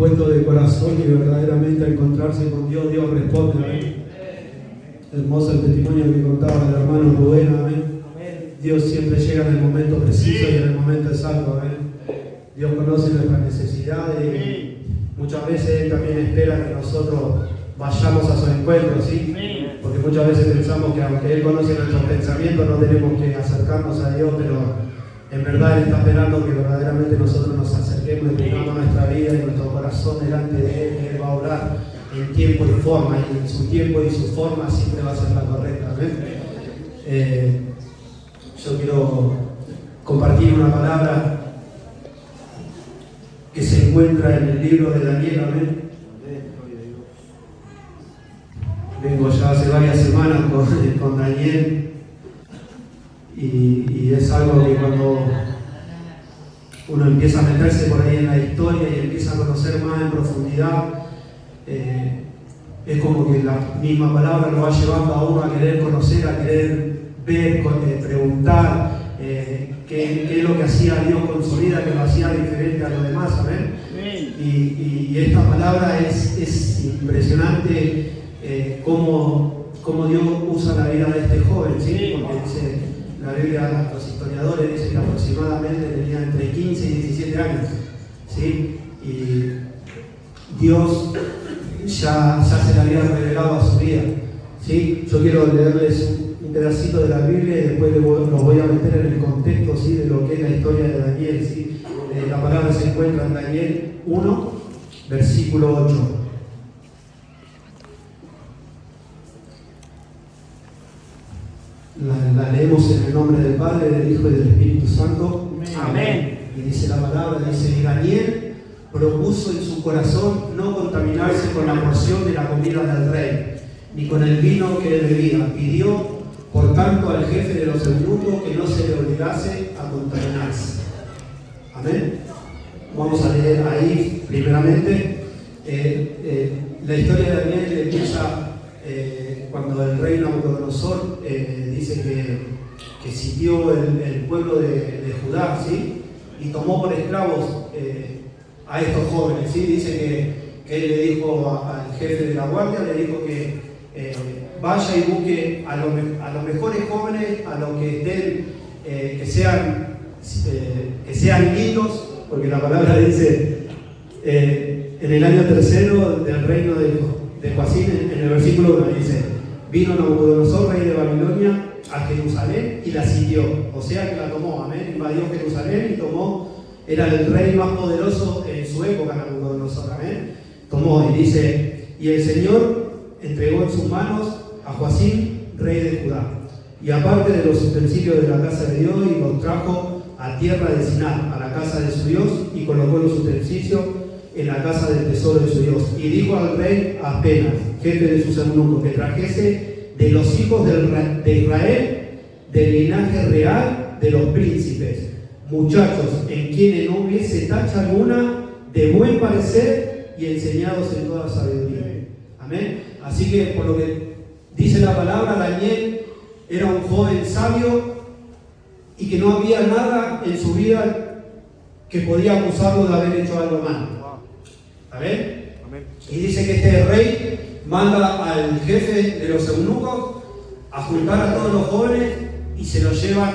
Puesto de corazón y verdaderamente a encontrarse con Dios, Dios responde, amén. Hermoso el testimonio que contaba el hermano Rubén, amén. Dios siempre llega en el momento preciso y en el momento exacto, amén. Dios conoce nuestras necesidades y muchas veces Él también espera que nosotros vayamos a su encuentro, ¿sí? Porque muchas veces pensamos que aunque Él conoce nuestros pensamientos no tenemos que acercarnos a Dios, pero en verdad Él está esperando que verdaderamente nosotros nos acerquemos y pongamos nuestra vida y nuestro corazón delante de Él, que Él va a obrar en tiempo y forma, y en su tiempo y su forma siempre va a ser la correcta, ¿ven? Yo quiero compartir una palabra que se encuentra en el libro de Daniel, ¿amén? Vengo ya hace varias semanas con Daniel y es algo que cuando uno empieza a meterse por ahí en la historia y empieza a conocer más en profundidad, es como que la misma palabra lo va llevando a uno a querer conocer, a querer ver, preguntar qué es lo que hacía Dios con su vida, que lo hacía diferente a los demás, ¿amén? Y esta palabra es impresionante, cómo Dios usa la vida de este joven, ¿sí? Porque dice la Biblia, los historiadores dicen que aproximadamente tenía entre 15 y 17 años, ¿sí? Y Dios ya se le había revelado a su vida, ¿sí? Yo quiero leerles un pedacito de la Biblia y después los voy a meter en el contexto, ¿sí? De lo que es la historia de Daniel, ¿sí? La palabra se encuentra en Daniel 1, versículo 8. La leemos en el nombre del Padre, del Hijo y del Espíritu Santo. Amén. Y dice la palabra, dice: y Daniel propuso en su corazón no contaminarse con la porción de la comida del rey, ni con el vino que él bebía. Pidió, por tanto, al jefe de los eunucos que no se le obligase a contaminarse. Amén. Vamos a leer ahí, primeramente, la historia de Daniel empieza cuando el rey Nabucodonosor dice que sitió el pueblo de Judá, ¿sí? Y tomó por esclavos a estos jóvenes, ¿sí? Dice que él le dijo al jefe de la guardia, le dijo que vaya y busque a los mejores jóvenes, a los que estén, que sean lindos, porque la palabra dice en el año tercero del reino de Joacim, en el versículo 1 dice: vino Nabucodonosor, rey de Babilonia, a Jerusalén y la sitió, o sea que la tomó, amén, invadió Jerusalén y tomó, era el rey más poderoso en su época, Nabucodonosor, amén, tomó, y dice: y el Señor entregó en sus manos a Joacim, rey de Judá, y aparte de los utensilios de la casa de Dios, y los trajo a tierra de Siná, a la casa de su Dios, y colocó los utensilios en la casa del tesoro de su Dios. Y dijo al rey Aspenas, jefe de sus eunucos, que trajese de los hijos de Israel, del linaje real de los príncipes, muchachos en quienes no hubiese tacha alguna, de buen parecer y enseñados en toda sabiduría. Amén. Así que, por lo que dice la palabra, Daniel era un joven sabio y que no había nada en su vida que podía acusarlo de haber hecho algo mal. ¿Amén? Y dice que este rey manda al jefe de los eunucos a juntar a todos los jóvenes y se los llevan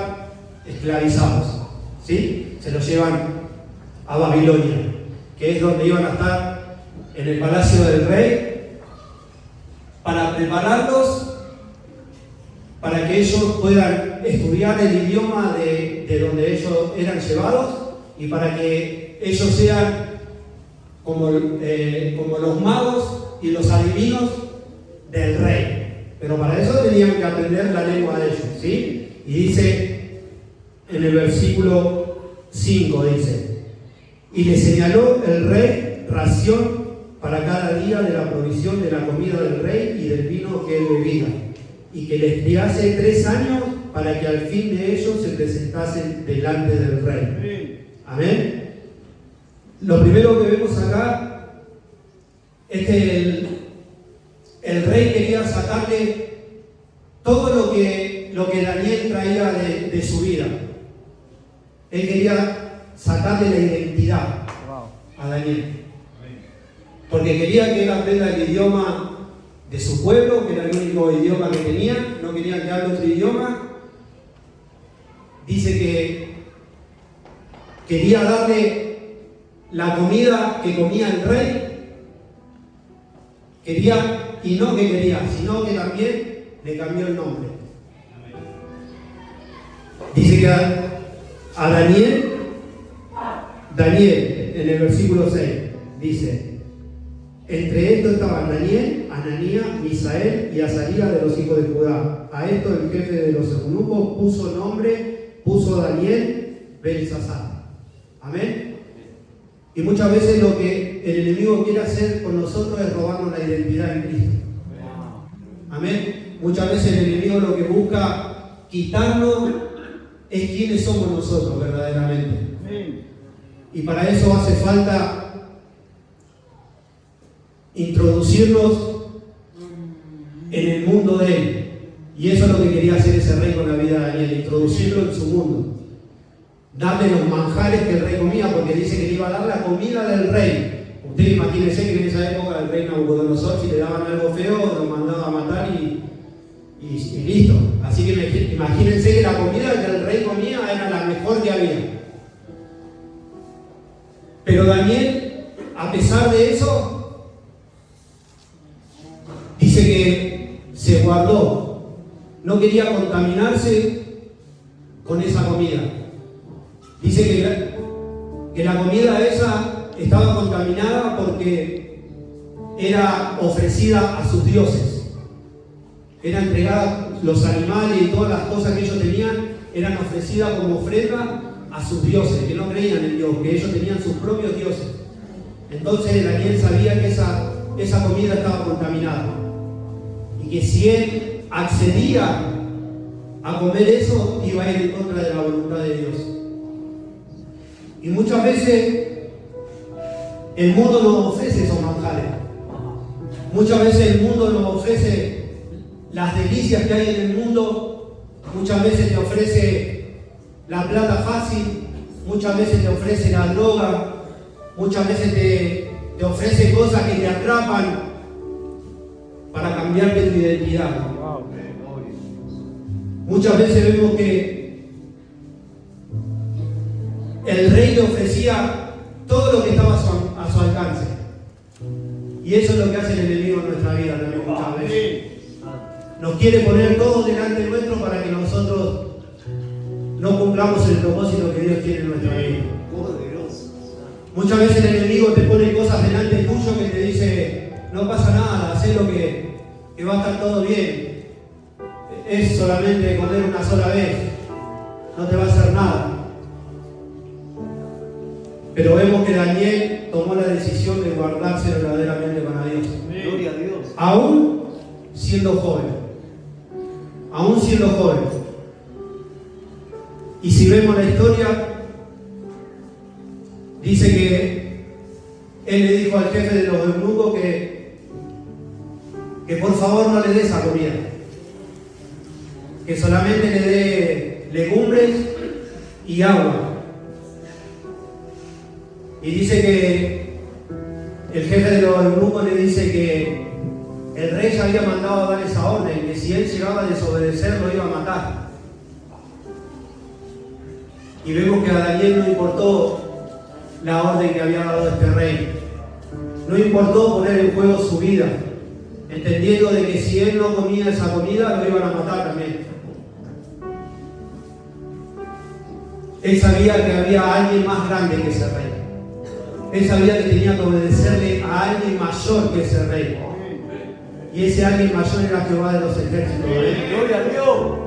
esclavizados, ¿sí? Se los llevan a Babilonia, que es donde iban a estar en el palacio del rey, para prepararlos para que ellos puedan estudiar el idioma de donde ellos eran llevados y para que ellos sean como los magos y los adivinos del rey. Pero para eso tenían que aprender la lengua de ellos, ¿sí? Y dice en el versículo 5, dice: y le señaló el rey ración para cada día de la provisión de la comida del rey y del vino que él bebía, y que les criase 3 años para que al fin de ellos se presentasen delante del rey. Amén. Lo primero que vemos acá es que el rey quería sacarle todo lo que Daniel traía de su vida. Él quería sacarle la identidad a Daniel. porque quería que él aprenda el idioma de su pueblo, que era el único idioma que tenía, no querían que hable otro idioma. Dice que quería darle la comida que comía el rey, quería, y no que quería, sino que también le cambió el nombre. Dice que a Daniel, en el versículo 6, dice: entre estos estaban Daniel, Ananías, Misael y Azarías de los hijos de Judá. A esto el jefe de los eunucos puso Daniel Belsasar. Amén. Y muchas veces lo que el enemigo quiere hacer con nosotros es robarnos la identidad en Cristo. Amén. Muchas veces el enemigo lo que busca quitarnos es quiénes somos nosotros verdaderamente. Y para eso hace falta introducirnos en el mundo de él. Y eso es lo que quería hacer ese rey con la vida de Daniel, introducirlo en su mundo. Darle los manjares que el rey comía, porque dice que le iba a dar la comida del rey. Ustedes imagínense que en esa época el rey Nabucodonosor, si le daban algo feo, lo mandaba a matar y listo. Así que imagínense que la comida que el rey comía era la mejor que había. Pero Daniel, a pesar de eso, dice que se guardó, no quería contaminarse con esa comida. Dice que la comida esa estaba contaminada porque era ofrecida a sus dioses. Era entregada, los animales y todas las cosas que ellos tenían eran ofrecidas como ofrenda a sus dioses, que no creían en Dios, que ellos tenían sus propios dioses. Entonces Daniel sabía que esa comida estaba contaminada y que si él accedía a comer eso, iba a ir en contra de la voluntad de Dios. Y muchas veces el mundo nos ofrece esos manjares. Muchas veces el mundo nos ofrece las delicias que hay en el mundo. Muchas veces te ofrece la plata fácil, muchas veces te ofrece la droga, muchas veces te ofrece cosas que te atrapan para cambiarte tu identidad. Muchas veces vemos que el rey le ofrecía todo lo que estaba a su alcance. Y eso es lo que hace el enemigo en nuestra vida también muchas veces. Nos quiere poner todo delante nuestro para que nosotros no cumplamos el propósito que Dios tiene en nuestra vida. Muchas veces el enemigo te pone cosas delante tuyo que te dice: no pasa nada, haz lo que va a estar todo bien. Es solamente comer una sola vez, no te va a hacer nada. Pero vemos que Daniel tomó la decisión de guardarse verdaderamente para Dios. Gloria a Dios. Aún siendo joven. Aún siendo joven. Y si vemos la historia, dice que él le dijo al jefe de los eunucos que por favor no le dé esa comida, que solamente le dé legumbres y agua. Y dice que el jefe de los eunucos le dice que el rey ya había mandado a dar esa orden, que si él llegaba a desobedecer lo iba a matar. Y vemos que a Daniel no importó la orden que había dado este rey. No importó poner en juego su vida, entendiendo de que si él no comía esa comida, lo iban a matar también. Él sabía que había alguien más grande que ese rey. Él sabía que tenía que obedecerle a alguien mayor que ese rey. Y ese alguien mayor era Jehová de los ejércitos. Gloria a Dios.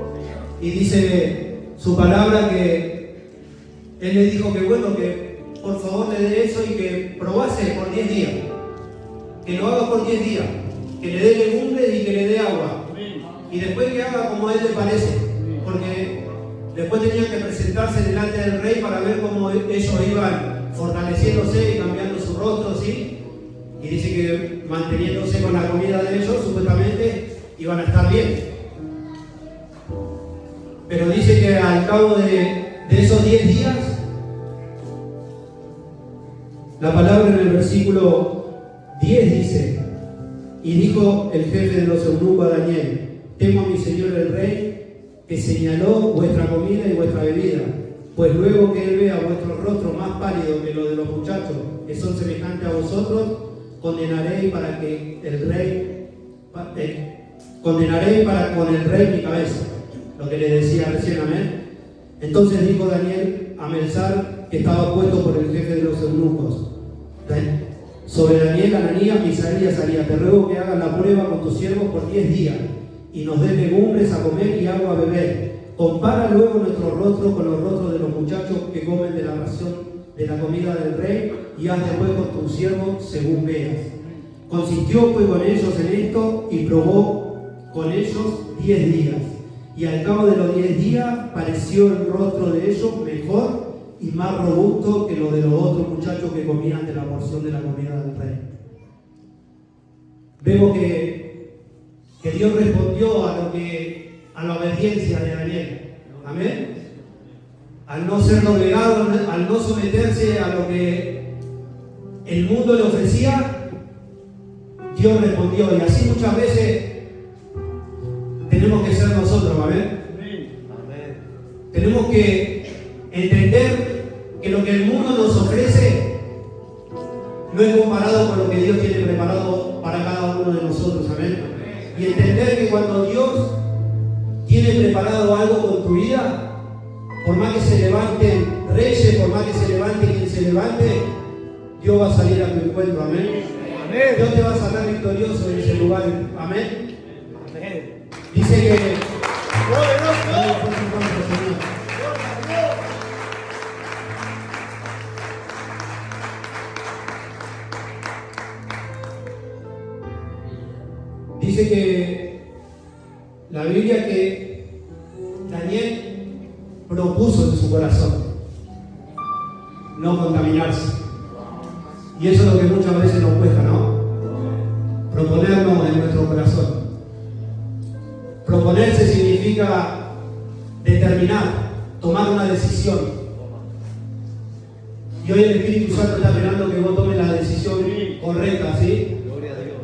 Y dice su palabra que él le dijo que bueno, que por favor le dé eso y que probase por 10 días. Que lo haga por 10 días. Que le dé legumbres y que le dé agua. Y después que haga como a él le parece. Porque después tenían que presentarse delante del rey para ver cómo ellos iban fortaleciéndose y cambiando su rostro, ¿sí? Y dice que manteniéndose con la comida de ellos, supuestamente iban a estar bien. Pero dice que al cabo de esos 10 días, la palabra en el versículo 10 dice: y dijo el jefe de los eunucos a Daniel: temo a mi señor el rey, que señaló vuestra comida y vuestra bebida, pues luego que él vea vuestro rostro más pálido que lo de los muchachos que son semejantes a vosotros, condenaré para con el rey mi cabeza. Lo que le decía recién, amén. Entonces dijo Daniel a Melzar, que estaba puesto por el jefe de los eunucos: sobre Daniel, Ananías, Misaías, Azarías, te ruego que hagas la prueba con tus siervos por 10 días, y nos dé legumbres a comer y agua a beber. Compara luego nuestro rostro con los rostros de los muchachos que comen de la ración de la comida del rey, y haz después con tus siervos según veas. Consintió pues con ellos en esto, y probó con ellos 10 días. Y al cabo de los 10 días pareció el rostro de ellos mejor y más robusto que lo de los otros muchachos que comían de la porción de la comida del rey. Vemos que Dios respondió a la obediencia de Daniel. Amén. Al no ser doblegado, al no someterse a lo que el mundo le ofrecía, Dios respondió. Y así muchas veces tenemos que ser nosotros, ¿amén? Tenemos que entender que lo que el mundo nos ofrece no es comparado con lo que Dios tiene preparado para cada uno de nosotros, amén. Y entender que cuando Dios tiene preparado algo con tu vida, por más que se levanten reyes, por más que se levante quien se levante, Dios va a salir a tu encuentro, amén. Dios te va a sacar victorioso en ese lugar, amén. Dice que dice que la Biblia que Daniel propuso en su corazón no contaminarse. Y eso es lo que muchas veces nos cuesta, ¿no? Proponernos en nuestro corazón. Proponerse significa determinar, tomar una decisión. Y hoy el Espíritu Santo está esperando que vos tomes la decisión correcta, ¿sí? Gloria a Dios.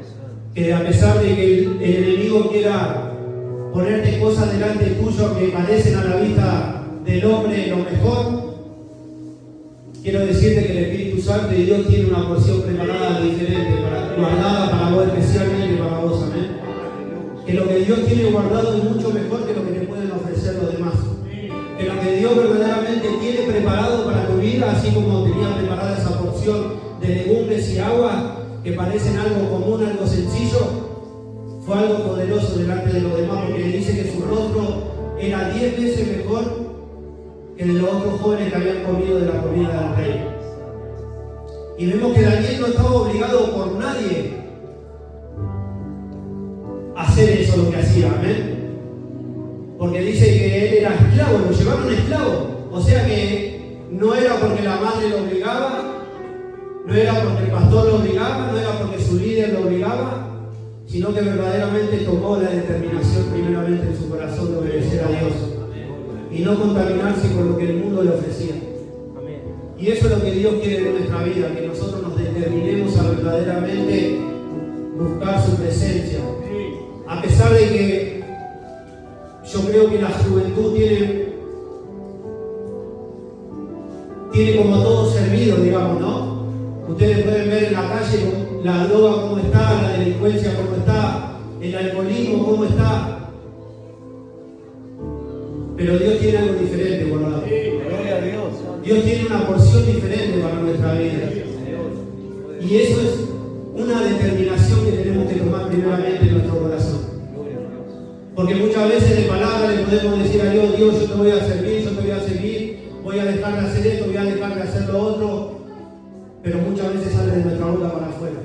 Que a pesar de que el enemigo quiera ponerte cosas delante tuyo que parecen a la vista del hombre lo mejor, quiero decirte que el Espíritu Santo y Dios tiene una porción preparada diferente, guardada para vos, especialmente para vos, amén. Que lo que Dios tiene guardado es mucho mejor que lo que te pueden ofrecer los demás. Que lo que Dios verdaderamente tiene preparado para tu vida, así como tenía preparada esa porción de legumbres y agua, que parecen algo común, algo sencillo, fue algo poderoso delante de los demás, porque dice que su rostro era 10 veces mejor que de los otros jóvenes que habían comido de la comida del rey. Y vemos que Daniel no estaba obligado por nadie a hacer eso lo que hacía, amén. Porque dice que él era esclavo, lo llevaron esclavo. O sea que no era porque la madre lo obligaba, no era porque el pastor lo obligaba, no era porque su líder lo obligaba, sino que verdaderamente tomó la determinación primeramente en su corazón de obedecer a Dios y no contaminarse con lo que el mundo le ofrecía. Y eso es lo que Dios quiere de nuestra vida, que nosotros nos determinemos a verdaderamente buscar su presencia. A pesar de que yo creo que la juventud tiene como todo servido, digamos, ¿no? Ustedes pueden ver en la calle la droga cómo está, la delincuencia cómo está, el alcoholismo cómo está. Pero Dios tiene algo diferente por la vida. Gloria a Dios. Dios tiene una porción diferente para nuestra vida. Y eso es una determinación que tenemos que tomar primeramente en nuestro corazón. Porque muchas veces de palabra le podemos decir a Dios: Dios, yo te voy a servir, yo te voy a seguir, voy a dejar de hacer esto, voy a dejar de hacer lo otro. Pero muchas veces sale de nuestra boca para afuera.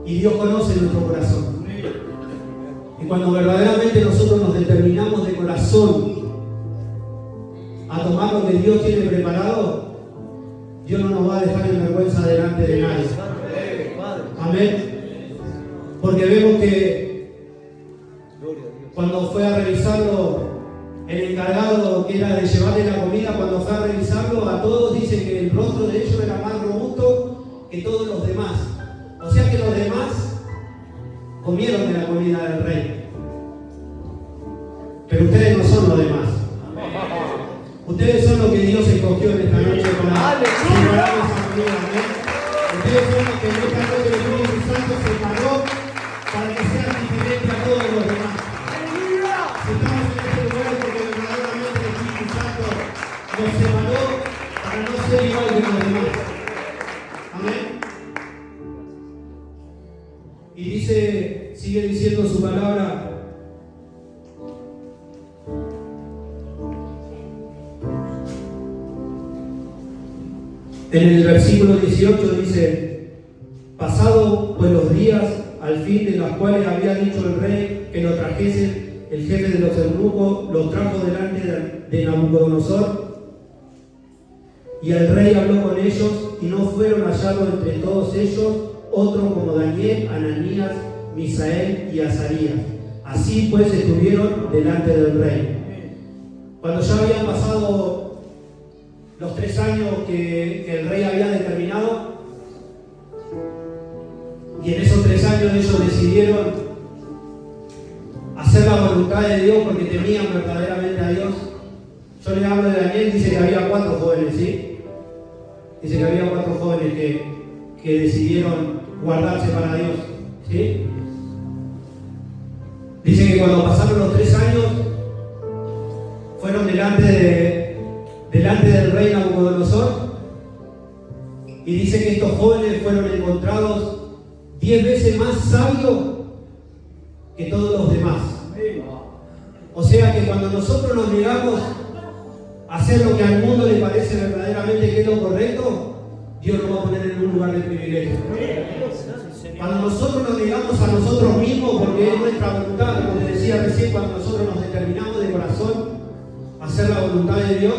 Y Dios conoce nuestro corazón. Y cuando verdaderamente nosotros nos determinamos de corazón a tomar lo que Dios tiene preparado, Dios no nos va a dejar en vergüenza delante de nadie. Amén. Porque vemos que cuando fue a revisarlo, el encargado que era de llevarle la comida, cuando fue a revisarlo, a todos dice que el rostro de ellos era más robusto que todos los demás. O sea que los demás comieron de la comida del rey. Pero ustedes no son los demás. Ustedes son los que Dios escogió en esta noche para preparar esa comida. Ustedes son los que en esta noche el Espíritu Santo se paró para que sean diferentes a todos los demás. Si estamos en este lugar porque verdaderamente el Espíritu Santo nos separó para no ser igual que los demás. Amén. Y dice, sigue diciendo su palabra. En el versículo 18 dice: pasado pues los días al fin de los cuales había dicho el rey que lo trajesen, el jefe de los eunucos los trajo delante de Nabucodonosor, y el rey habló con ellos, y no fueron hallados entre todos ellos otro como Daniel, Ananías, Misael y Azarías. Así pues estuvieron delante del rey. Cuando ya habían pasado los 3 años que el rey había determinado, y en esos 3 años ellos decidieron hacer la voluntad de Dios porque temían verdaderamente a Dios. Yo le hablo de Daniel, dice que había 4 jóvenes, ¿sí? Dice que había 4 jóvenes que decidieron guardarse para Dios, ¿sí? Dice que cuando pasaron los 3 años fueron delante del rey Nabucodonosor, y dice que estos jóvenes fueron encontrados 10 veces más sabios que todos los demás. O sea que cuando nosotros nos negamos a hacer lo que al mundo le parece verdaderamente que es lo correcto, Dios nos va a poner en un lugar de privilegio. Cuando nosotros nos negamos a nosotros mismos, porque es nuestra voluntad, como te decía recién, cuando nosotros nos determinamos de corazón a hacer la voluntad de Dios,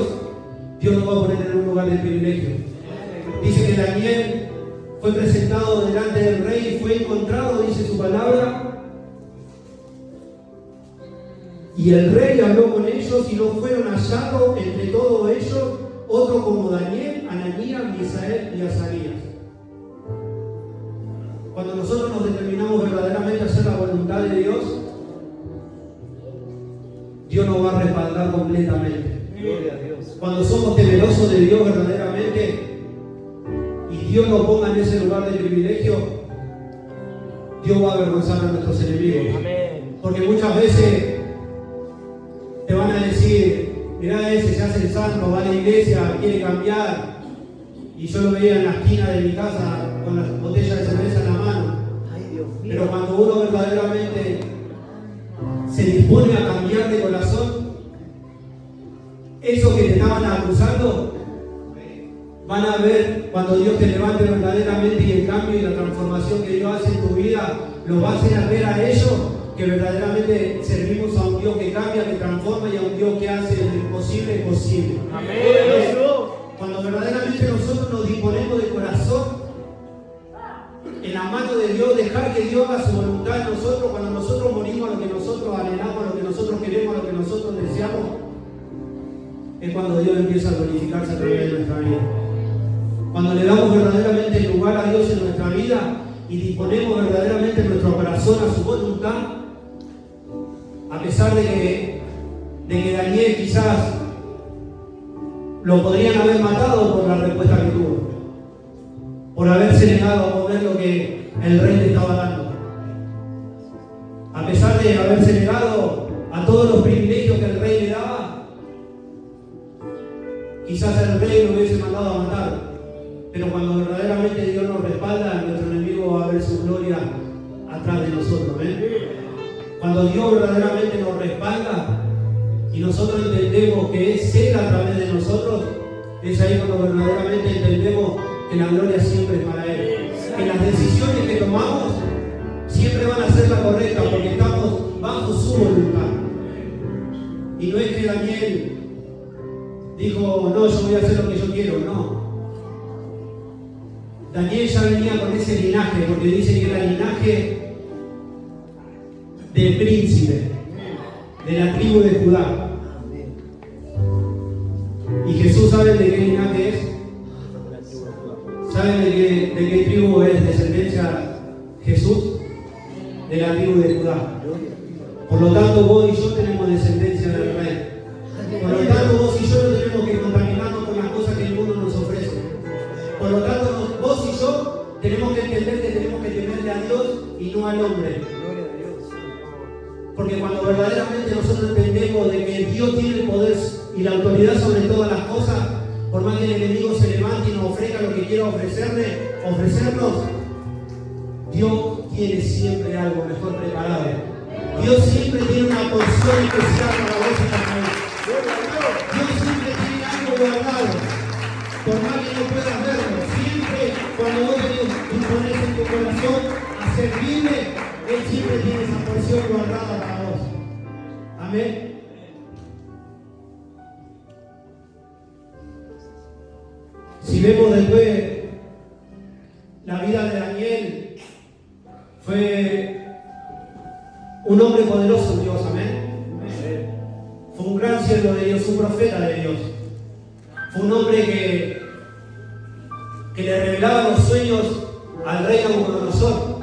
Dios nos va a poner en un lugar de privilegio. Dice que Daniel fue presentado delante del rey y fue encontrado, dice su palabra, y el rey habló con ellos y no fueron hallados entre todos ellos otro como Daniel, Ananías, Misael y Azarías. Cuando nosotros nos determinamos verdaderamente a hacer la voluntad de Dios, Dios nos va a respaldar completamente. Cuando somos temerosos de Dios verdaderamente y Dios nos ponga en ese lugar de privilegio, Dios va a avergonzar a nuestros enemigos. Porque muchas veces te van a decir: mirá, ese se hace el santo, va a la iglesia, quiere cambiar, y yo lo veía en la esquina de mi casa con las botellas de cerveza en la mano. Pero cuando uno verdaderamente se dispone a cambiar de corazón, esos que te estaban acusando van a ver cuando Dios te levante verdaderamente, y el cambio y la transformación que Dios hace en tu vida lo va a hacer ver a ellos que verdaderamente servimos a un Dios que cambia, que transforma, y a un Dios que hace lo imposible posible. Amén. Cuando verdaderamente nosotros nos disponemos de corazón en la mano de Dios, dejar que Dios haga su voluntad en nosotros, cuando nosotros morimos a lo que nosotros anhelamos, a lo que nosotros queremos, a lo que nosotros deseamos, es cuando Dios empieza a glorificarse a través de nuestra vida. Cuando le damos verdaderamente el lugar a Dios en nuestra vida y disponemos verdaderamente nuestro corazón a su voluntad, a pesar de que Daniel quizás lo podrían haber matado por la respuesta que tuvo, por haberse negado a comer lo que el rey le estaba dando, a pesar de haberse negado a todos los privilegios que el rey le daba, quizás el rey lo hubiese mandado a matar. Pero cuando verdaderamente Dios nos respalda, nuestro enemigo va a ver su gloria atrás de nosotros. Cuando Dios verdaderamente nos respalda y nosotros entendemos que es Él a través de nosotros, es ahí cuando verdaderamente entendemos que la gloria siempre es para Él. Que las decisiones que tomamos siempre van a ser las correctas porque estamos bajo su voluntad. Y no es que Daniel dijo: no, yo voy a hacer lo que yo quiero. No. Daniel ya venía con ese linaje, porque dice que era linaje del príncipe, de la tribu de Judá. ¿Y Jesús sabe de qué linaje es? ¿Saben de qué tribu es descendencia Jesús de la tribu de Judá. Por lo tanto, vos y yo tenemos descendencia del Rey. Por lo tanto, vos y yo no tenemos que contaminarnos con las cosas que el mundo nos ofrece. Por lo tanto, vos y yo tenemos que entender que tenemos que temerle a Dios y no al hombre. Porque cuando verdaderamente nosotros entendemos de que Dios tiene el poder y la autoridad sobre todas las cosas, por más que el enemigo se levante y nos ofrezca lo que quiera ofrecernos, Dios tiene siempre algo mejor preparado. Dios siempre tiene una porción especial para vos y para mí. Dios siempre tiene algo guardado. Por más que no puedas verlo, siempre cuando vos pones en tu corazón a servirle, Él siempre tiene esa porción guardada para vos. Amén. Si vemos después la vida de Daniel, fue un hombre poderoso en Dios, amén. Fue un gran siervo de Dios, un profeta de Dios. Fue un hombre que le revelaba los sueños al rey Nabucodonosor.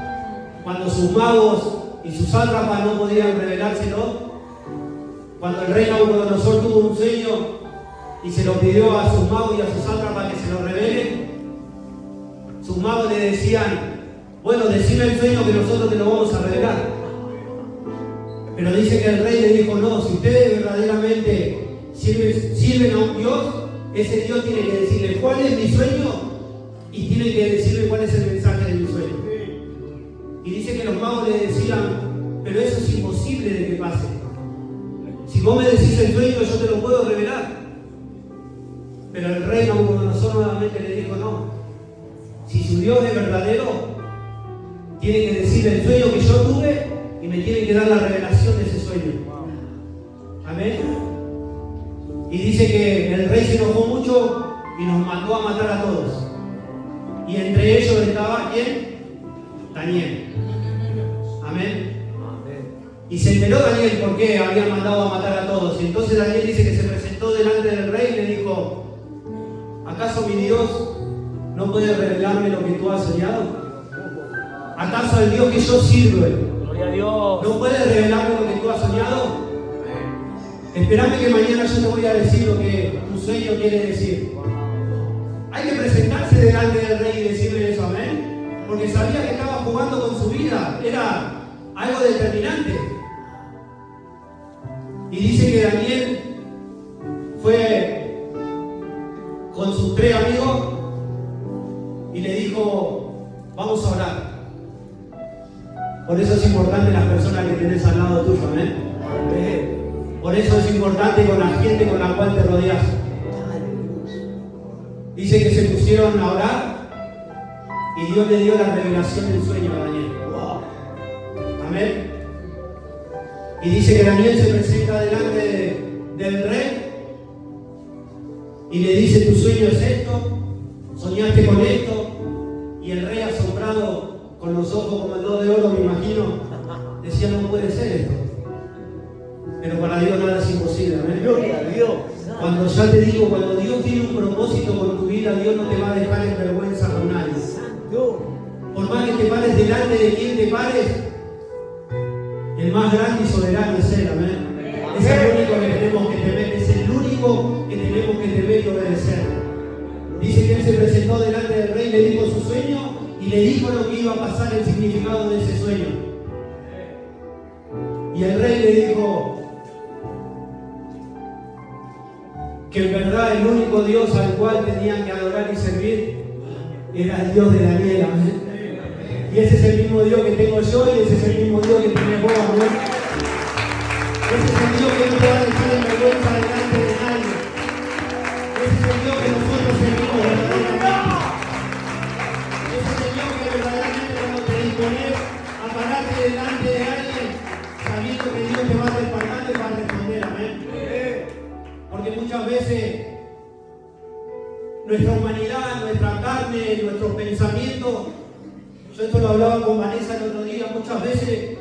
Cuando sus magos y sus sátrapas no podían revelárselo, cuando el rey Nabucodonosor tuvo un sueño y se lo pidió a sus magos y a sus sátrapas que se lo revelen, sus magos le decían: bueno, decime el sueño que nosotros te lo vamos a revelar. Pero dice que el rey le dijo: no, si ustedes verdaderamente sirven a un Dios, ese Dios tiene que decirle cuál es mi sueño y tiene que decirle cuál es el mensaje de mi sueño. Y dice que los magos le decían: pero eso es imposible de que pase. Si vos me decís el sueño, yo te lo puedo revelar. Pero el rey Nabucodonosor nuevamente le dijo: no, si su Dios es verdadero, tiene que decirle el sueño que yo tuve y me tiene que dar la revelación de ese sueño. Amén. Y dice que el rey se enojó mucho y nos mandó a matar a todos. Y entre ellos estaba ¿quién? Daniel. Amén. Y se enteró Daniel por qué habían mandado a matar a todos. Y entonces Daniel dice que se presentó delante del rey y le dijo: ¿acaso mi Dios no puede revelarme lo que tú has soñado? ¿Acaso el Dios que yo sirvo no puede revelarme lo que tú has soñado? Espérame que mañana yo te voy a decir lo que tu sueño quiere decir. Hay que presentarse delante del rey y decirle eso, amén. Porque sabía que estaba jugando con su vida. Era algo determinante. Y dice que Daniel fue con sus 3 amigos y le dijo: vamos a orar. Por eso es importante las personas que tienes al lado tuyo, amén. Por eso es importante con la gente con la cual te rodeas. Dice que se pusieron a orar y Dios le dio la revelación del sueño a Daniel. Amén. Y dice que Daniel se presenta delante del rey y le dice: tu sueño es esto, soñaste con esto. Y el rey, asombrado, con los ojos como el 2 de oro, me imagino, decía: no puede ser esto. Pero para Dios nada es imposible, amén. Gloria a Dios. Cuando ya te digo, cuando Dios tiene un propósito con tu vida, Dios no te va a dejar en vergüenza con nadie. Por más que te pares delante de quien te pares, el más grande y soberano es Él, amén. Es el único que tenemos que temer, es el único que tenemos que temer y obedecer. Dice que Él se presentó delante del rey, le dijo su sueño y le dijo lo que iba a pasar, el significado de ese sueño. Y el rey le dijo que en verdad el único Dios al cual tenían que adorar y servir era el Dios de Daniel, amén. Y ese es el mismo Dios que tengo yo y ese es el mismo Dios que tenés vos, amén. Ese es el Dios que no te va a dejar en vergüenza delante de nadie. Ese es el Dios que nosotros servimos verdaderamente. Ese es el Dios que verdaderamente cuando te dispones a pararte delante de alguien, sabiendo que Dios te va a respaldar y va a responder, amén. Porque muchas veces nuestra humanidad, nuestra carne, nuestros pensamientos, yo esto lo hablaba con Vanessa el otro día, muchas veces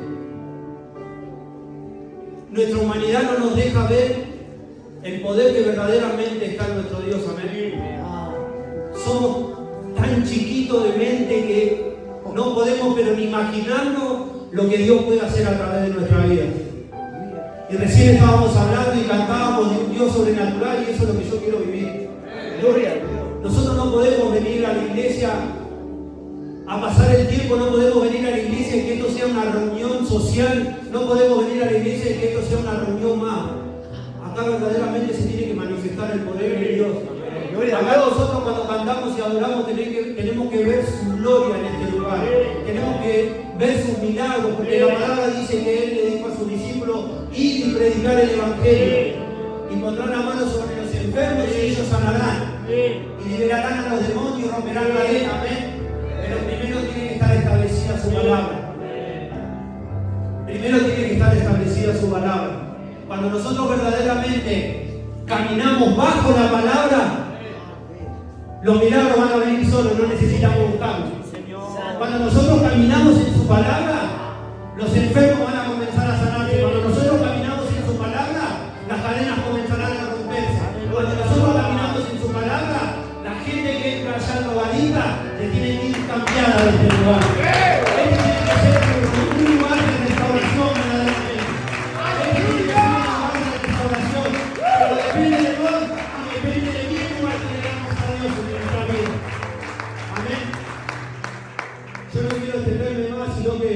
nuestra humanidad no nos deja ver el poder que verdaderamente está en nuestro Dios, amén. Somos tan tan chiquito de mente que no podemos pero ni imaginarnos lo que Dios puede hacer a través de nuestra vida. Y recién estábamos hablando y cantábamos de un Dios sobrenatural y eso es lo que yo quiero vivir. Gloria a Dios. Nosotros no podemos venir a la iglesia a pasar el tiempo, no podemos venir a la iglesia y que esto sea una reunión social, no podemos venir a la iglesia y que esto sea una reunión más. Acá verdaderamente se tiene que manifestar el poder de Dios. Acá nosotros cuando cantamos y adoramos tenemos que ver su gloria en este lugar. Tenemos que ver sus milagros, porque la palabra dice que Él le dijo a sus discípulos, ir y predicar el Evangelio. Y pondrán la mano sobre los enfermos y ellos sanarán. Y liberarán a los demonios y romperán la ley. Amén. Pero primero tiene que estar establecida su palabra. Primero tiene que estar establecida su palabra. Cuando nosotros verdaderamente caminamos bajo la palabra, los milagros van a venir solos, no necesitamos buscarlos. Cuando nosotros caminamos en su palabra, los enfermos van a comenzar a sanarse. Cuando nosotros caminamos en su palabra, las cadenas comenzarán a romperse. Cuando nosotros caminamos en su palabra, la gente que entra allá en Novarita se tiene que ir cambiada de este lugar. Este tiene que ser un lugar de restauración verdaderamente. Este tiene que ser un lugar de restauración. Pero depende de vos y depende de mí igual que le damos a Dios en nuestra vida. Amén. Yo no quiero extenderme más, sino que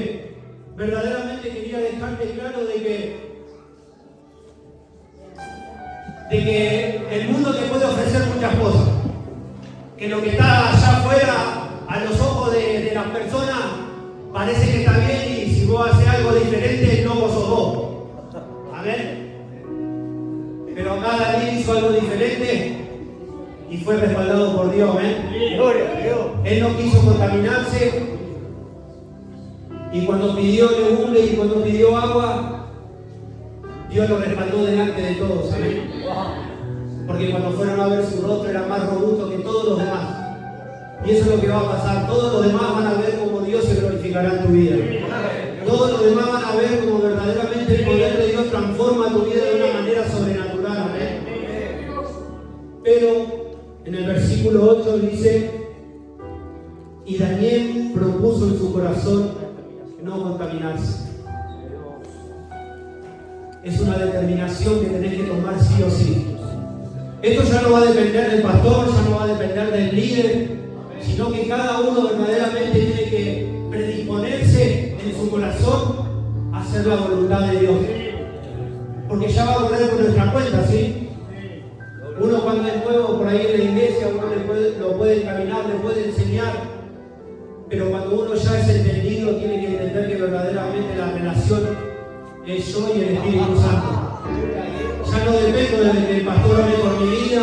verdaderamente quería dejarte claro de que el mundo te puede ofrecer muchas cosas, que lo que está allá afuera a los ojos de las personas parece que está bien y si vos haces algo diferente no vos sos vos. Amén. Pero acá Daniel hizo algo diferente y fue respaldado por Dios. Amén. Gloria a Dios. Él no quiso contaminarse y cuando pidió legumbre y cuando pidió agua, Dios lo respaldó delante de todos. Amén. Porque cuando fueron a ver su rostro era más robusto que todos los demás. Y eso es lo que va a pasar. Todos los demás van a ver cómo Dios se glorificará en tu vida. Todos los demás van a ver cómo verdaderamente el poder de Dios transforma tu vida de una manera sobrenatural. Amén. Pero en el versículo 8 dice, y Daniel propuso en su corazón no contaminarse. Es una determinación que tenés que tomar sí o sí. Esto ya no va a depender del pastor, ya no va a depender del líder, sino que cada uno verdaderamente tiene que predisponerse en su corazón a hacer la voluntad de Dios. Porque ya va a correr por nuestra cuenta, ¿sí? Uno cuando es nuevo por ahí en la iglesia, uno lo puede encaminar, le puede enseñar, pero cuando uno ya es entendido, tiene que entender que verdaderamente la relación es yo y el Espíritu Santo. Ya no dependo de que el pastor ore por mi vida,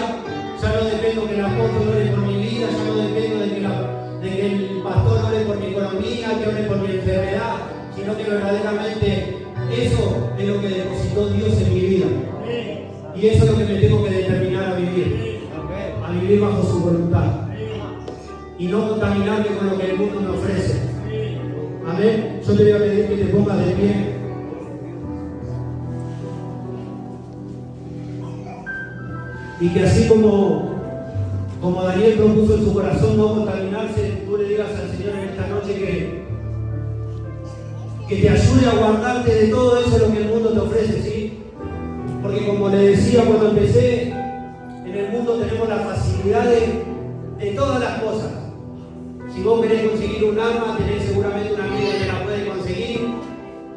ya no dependo que el apóstol ore por mi vida, ya no dependo de que el pastor ore por mi economía, que ore por mi enfermedad, sino que verdaderamente eso es lo que depositó Dios en mi vida. Y eso es lo que me tengo que determinar a vivir bajo su voluntad. Y no contaminarme con lo que el mundo me ofrece. Amén. Yo te voy a pedir que te pongas de pie. Y que así como Daniel propuso en su corazón no contaminarse, tú le digas al Señor en esta noche que te ayude a guardarte de todo eso lo que el mundo te ofrece, ¿sí? Porque como le decía cuando empecé, en el mundo tenemos la facilidad de todas las cosas. Si vos querés conseguir un arma, tenés seguramente un amigo que la puede conseguir.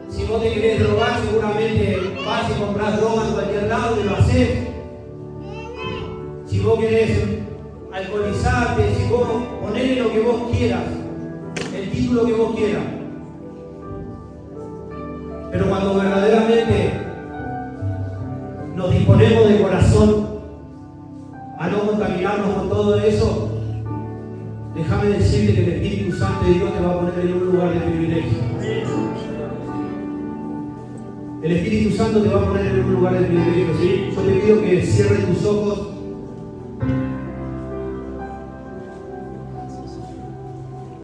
Si vos te querés drogar, seguramente vas y compras droga en cualquier lado y lo haces. Si vos querés alcoholizarte, si vos ponele lo que vos quieras, el título que vos quieras. Pero cuando verdaderamente nos disponemos de corazón a no contaminarnos con todo eso, déjame decirte que el Espíritu Santo de Dios te va a poner en un lugar de privilegio. El Espíritu Santo te va a poner en un lugar de privilegio, ¿sí? Yo te pido que cierres tus ojos